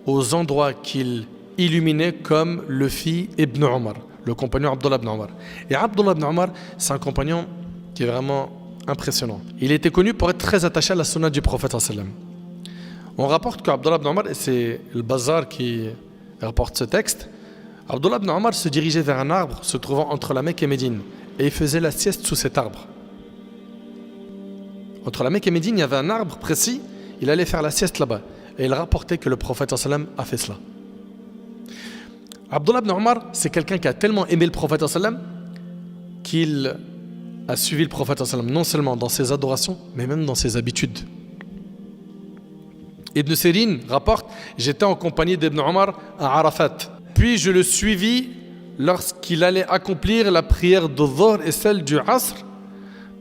aux endroits qu'il illuminait comme le fit Ibn Omar, le compagnon Abdullah ibn Omar. » Et Abdullah ibn Omar, c'est un compagnon qui est vraiment impressionnant. Il était connu pour être très attaché à la sunna du prophète sallam. On rapporte qu'Abdullah ibn Omar, et c'est le Bazar qui rapporte ce texte, Abdullah ibn Omar se dirigeait vers un arbre se trouvant entre la Mecque et Médine et il faisait la sieste sous cet arbre. Entre la Mecque et Médine, il y avait un arbre précis, il allait faire la sieste là-bas et il rapportait que le prophète sallam a fait cela. Abdullah ibn Omar, c'est quelqu'un qui a tellement aimé le prophète sallam qu'il a suivi le prophète sallam non seulement dans ses adorations mais même dans ses habitudes. Ibn Sirin rapporte « J'étais en compagnie d'Ibn Omar à Arafat. Puis je le suivis lorsqu'il allait accomplir la prière de Dhuhr et celle du Asr,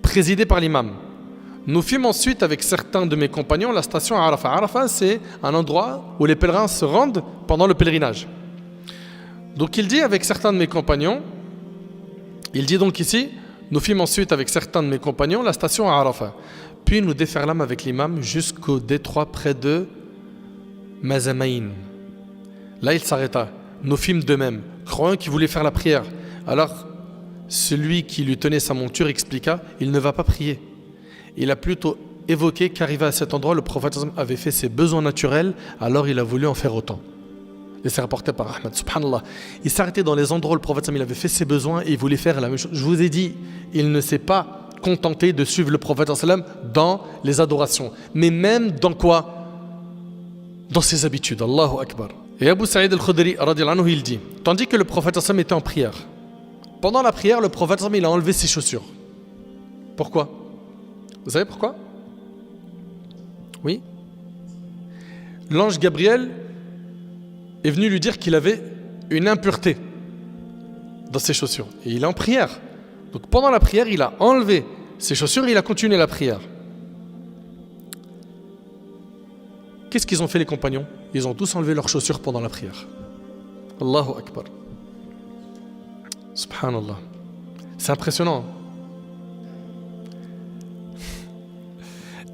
présidée par l'imam. nous fîmes ensuite avec certains de mes compagnons la station à Arafat. Arafat, c'est un endroit où les pèlerins se rendent pendant le pèlerinage. Donc il dit avec certains de mes compagnons, il dit donc ici, nous fîmes ensuite avec certains de mes compagnons la station à Arafat. Puis nous déferlâmes avec l'imam jusqu'au détroit près de Mazamaïn. Là il s'arrêta. Nous fîmes de même, croyant qu'il voulait faire la prière. Alors celui qui lui tenait sa monture expliqua, il ne va pas prier. Il a plutôt évoqué qu'arrivé à cet endroit, le prophète avait fait ses besoins naturels, alors il a voulu en faire autant. Et c'est rapporté par Ahmed, subhanallah. Il s'arrêtait dans les endroits où le prophète il avait fait ses besoins et il voulait faire la même chose. Je vous ai dit, il ne s'est pas contenté de suivre le prophète dans les adorations. Mais même dans quoi? Dans ses habitudes. Allahu Akbar. Et Abu Sa'id al-Khudri, radiyallahu anhu, il dit, tandis que le prophète était en prière, pendant la prière, le prophète il a enlevé ses chaussures. Pourquoi? Vous savez pourquoi? Oui. L'ange Gabriel est venu lui dire qu'il avait une impureté dans ses chaussures. Et il est en prière. Donc pendant la prière, il a enlevé ses chaussures et il a continué la prière. Qu'est-ce qu'ils ont fait les compagnons? Ils ont tous enlevé leurs chaussures pendant la prière. Allahu Akbar. Subhanallah. C'est impressionnant.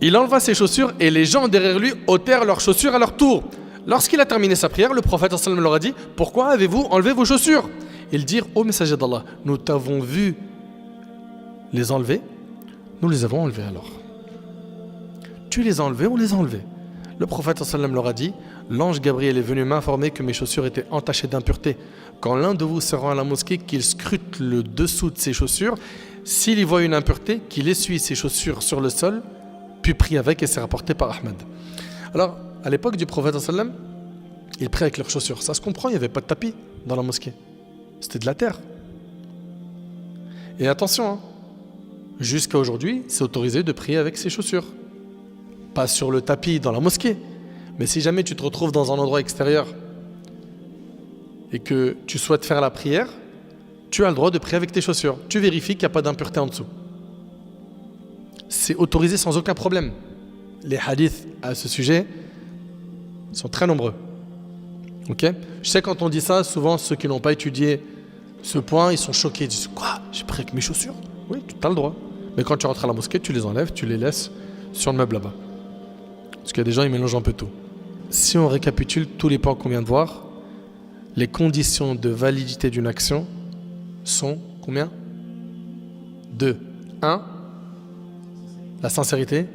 Il enleva ses chaussures et les gens derrière lui ôtèrent leurs chaussures à leur tour. Lorsqu'il a terminé sa prière, le prophète leur a dit, pourquoi avez-vous enlevé vos chaussures? Ils dirent, ô messager d'Allah, nous t'avons vu les enlever, nous les avons enlevés alors. Tu les as enlevés, on les a enlevés. Le prophète leur a dit, l'ange Gabriel est venu m'informer que mes chaussures étaient entachées d'impureté. Quand l'un de vous se rend à la mosquée, qu'il scrute le dessous de ses chaussures, s'il y voit une impureté, qu'il essuie ses chaussures sur le sol, puis prie avec, et c'est rapporté par Ahmed. Alors, à l'époque du prophète, ils priaient avec leurs chaussures. Ça se comprend, il n'y avait pas de tapis dans la mosquée. C'était de la terre. Et attention, jusqu'à aujourd'hui, c'est autorisé de prier avec ses chaussures. Pas sur le tapis dans la mosquée. Mais si jamais tu te retrouves dans un endroit extérieur et que tu souhaites faire la prière, tu as le droit de prier avec tes chaussures. Tu vérifies qu'il n'y a pas d'impureté en dessous. C'est autorisé sans aucun problème. Les hadiths à ce sujet sont très nombreux. Ok? Je sais quand on dit ça, souvent ceux qui n'ont pas étudié ce point, ils sont choqués. Ils disent, quoi? J'ai prié avec mes chaussures? Oui, tu as le droit. Mais quand tu rentres à la mosquée, tu les enlèves, tu les laisses sur le meuble là-bas. Parce qu'il y a des gens, ils mélangent un peu tout. Si on récapitule tous les points qu'on vient de voir, les conditions de validité d'une action sont combien? 2. 1. La sincérité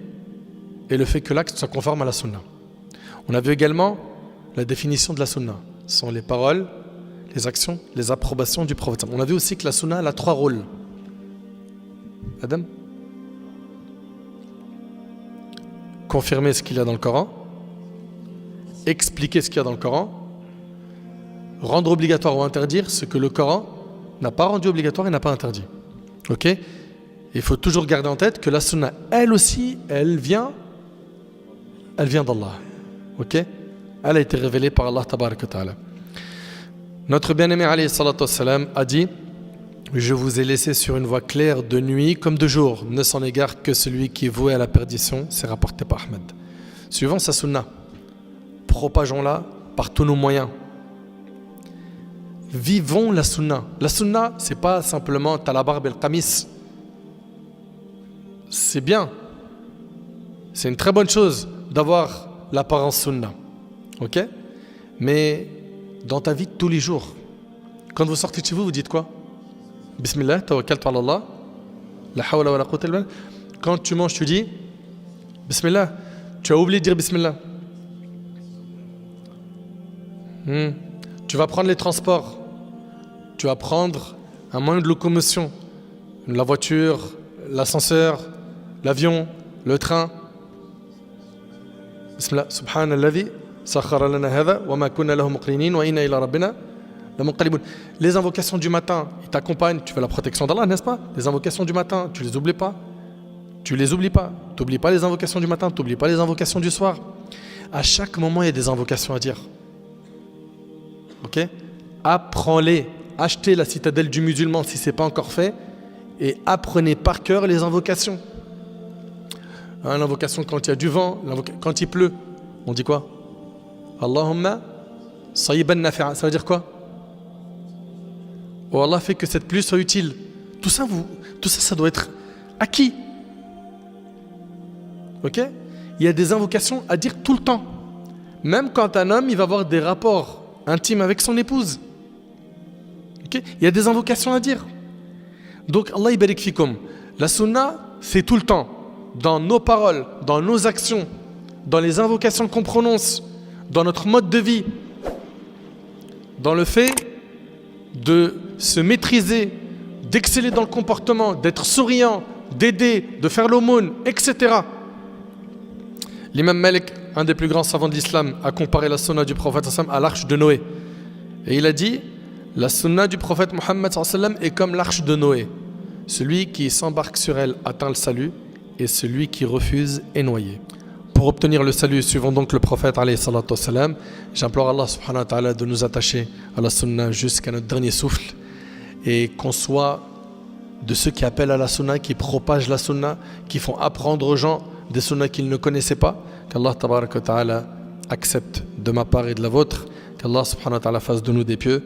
et le fait que l'acte soit conforme à la sunna. On a vu également la définition de la sunna. Ce sont les paroles, les actions, les approbations du prophète. On a vu aussi que la sunna elle a 3 rôles. Adam? Confirmer ce qu'il y a dans le Coran, expliquer ce qu'il y a dans le Coran, rendre obligatoire ou interdire ce que le Coran n'a pas rendu obligatoire et n'a pas interdit. Ok? Il faut toujours garder en tête que la sunna, elle aussi, elle vient d'Allah. Ok? Elle a été révélée par Allah tabaraka wa ta'ala. Notre bien-aimé alayhi salatu wassalam a dit, je vous ai laissé sur une voie claire de nuit comme de jour. Ne s'en égare que celui qui est voué à la perdition. C'est rapporté par Ahmed. Suivons sa sunna. Propageons-la par tous nos moyens. Vivons la sunna. La sunna, c'est pas simplement t'as la barbe et le qamis. C'est bien. C'est une très bonne chose d'avoir l'apparence sunna. Ok? Mais dans ta vie de tous les jours, quand vous sortez de chez vous, vous dites quoi? Bismillah, tawakkaltu ala Allah, la hawla wa la quwwata illa billah. Quand tu manges, tu dis Bismillah. Tu as oublié de dire Bismillah. Tu vas prendre les transports. Tu vas prendre un moyen de locomotion. La voiture, l'ascenseur, l'avion, le train. Bismillah. Subhanalladhi sakhara lana hadha wa ma kunna lahu muqrinin wa inna ila rabbina. Les invocations du matin, ils t'accompagnent, tu veux la protection d'Allah, n'est-ce pas? Les invocations du matin, tu les oublies pas. Tu les oublies pas. Tu n'oublies pas les invocations du matin, tu n'oublies pas les invocations du soir. À chaque moment, il y a des invocations à dire. Ok? Apprends-les. Achetez la citadelle du musulman si ce n'est pas encore fait et apprenez par cœur les invocations. L'invocation quand il y a du vent, quand il pleut. On dit quoi? Allahumma sayyiban nafi'a. Ça veut dire quoi? Oh Allah fait que cette pluie soit utile. Tout ça, ça doit être acquis. Ok? Il y a des invocations à dire tout le temps. Même quand un homme il va avoir des rapports intimes avec son épouse. Okay? Il y a des invocations à dire. Donc Allah barik fikum. La sunna, c'est tout le temps. Dans nos paroles, dans nos actions, dans les invocations qu'on prononce, dans notre mode de vie, dans le fait de se maîtriser, d'exceller dans le comportement, d'être souriant, d'aider, de faire l'aumône, etc. L'imam Malik, un des plus grands savants de l'islam, a comparé la sunna du prophète à l'arche de Noé. Et il a dit, la sunna du prophète Mohammed est comme l'arche de Noé. Celui qui s'embarque sur elle atteint le salut et celui qui refuse est noyé. Pour obtenir le salut, suivons donc le prophète alayhi salatu wassalam. J'implore Allah subhanahu wa ta'ala de nous attacher à la sunna jusqu'à notre dernier souffle et qu'on soit de ceux qui appellent à la sunna, qui propagent la sunna, qui font apprendre aux gens des sunnas qu'ils ne connaissaient pas. Qu'Allah tabaraka wa ta'ala accepte de ma part et de la vôtre. Qu'Allah subhanahu wa ta'ala fasse de nous des pieux.